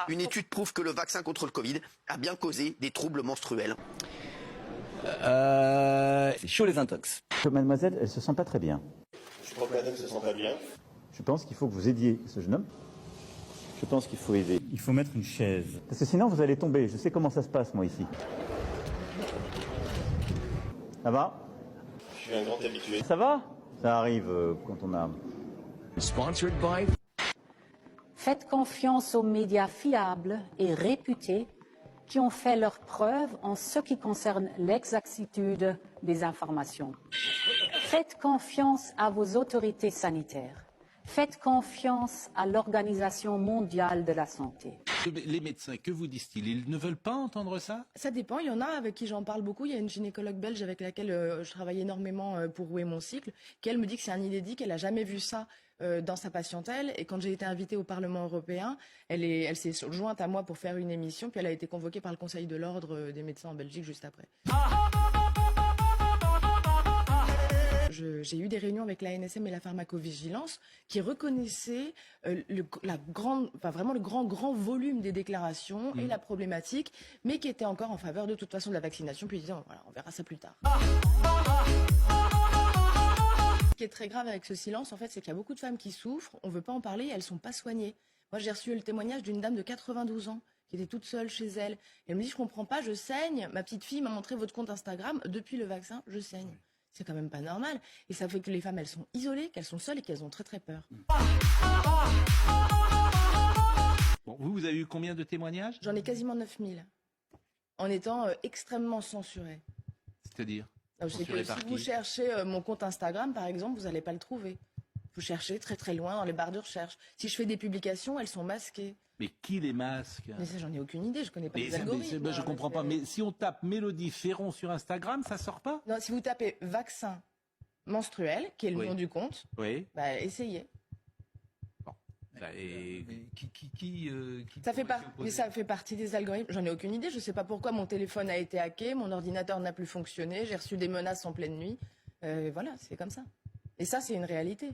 Une étude prouve que le vaccin contre le Covid a bien causé des troubles menstruels. C'est chaud les intox. Mademoiselle, elle se sent pas très bien. Je crois que madame se sent pas bien. Je pense qu'il faut que vous aidiez ce jeune homme. Je pense qu'il faut aider. Il faut mettre une chaise. Parce que sinon vous allez tomber. Je sais comment ça se passe moi ici. Ça va? Je suis un grand habitué. Ça va? Ça arrive quand on a... Sponsored by... Faites confiance aux médias fiables et réputés qui ont fait leurs preuves en ce qui concerne l'exactitude des informations. Faites confiance à vos autorités sanitaires. Faites confiance à l'Organisation mondiale de la santé. Les médecins, que vous disent-ils? Ils ne veulent pas entendre ça? Ça dépend, il y en a avec qui j'en parle beaucoup. Il y a une gynécologue belge avec laquelle je travaille énormément pour rouer mon cycle, qui elle me dit que c'est un inédit, qu'elle n'a jamais vu ça dans sa patientèle. Et quand j'ai été invitée au Parlement européen, elle s'est jointe à moi pour faire une émission, puis elle a été convoquée par le Conseil de l'Ordre des médecins en Belgique juste après. J'ai eu des réunions avec l'ANSM et la pharmacovigilance qui reconnaissaient vraiment le grand volume des déclarations et la problématique, mais qui étaient encore en faveur de toute façon de la vaccination, puis disant voilà, on verra ça plus tard. Ce qui est très grave avec ce silence, en fait, c'est qu'il y a beaucoup de femmes qui souffrent, on ne veut pas en parler, elles ne sont pas soignées. Moi, j'ai reçu le témoignage d'une dame de 92 ans qui était toute seule chez elle. Elle me dit, je ne comprends pas, je saigne. Ma petite fille m'a montré votre compte Instagram. Depuis le vaccin, je saigne. C'est quand même pas normal. Et ça fait que les femmes, elles sont isolées, qu'elles sont seules et qu'elles ont très très peur. Bon, vous avez eu combien de témoignages? J'en ai quasiment 9000. En étant extrêmement censurée. C'est-à-dire? Je sais que si vous cherchez mon compte Instagram, par exemple, vous n'allez pas le trouver. Vous cherchez très très loin dans les barres de recherche. Si je fais des publications, elles sont masquées. Mais qui les masque? Mais ça, j'en ai aucune idée, je connais pas les algorithmes. Je comprends pas. Mais si on tape Mélodie Ferron sur Instagram, ça sort pas? Non, si vous tapez vaccin menstruel, qui est le nom du compte, bah, essayez. Bon. Et ça fait partie des algorithmes. J'en ai aucune idée. Je sais pas pourquoi mon téléphone a été hacké, mon ordinateur n'a plus fonctionné, j'ai reçu des menaces en pleine nuit. Voilà, c'est comme ça. Et ça, c'est une réalité.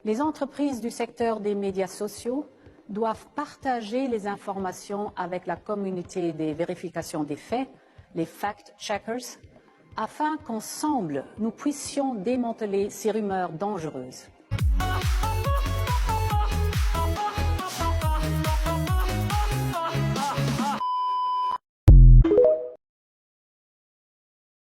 Les entreprises du secteur des médias sociaux doivent partager les informations avec la communauté des vérifications des faits, les fact-checkers, afin qu'ensemble, nous puissions démanteler ces rumeurs dangereuses.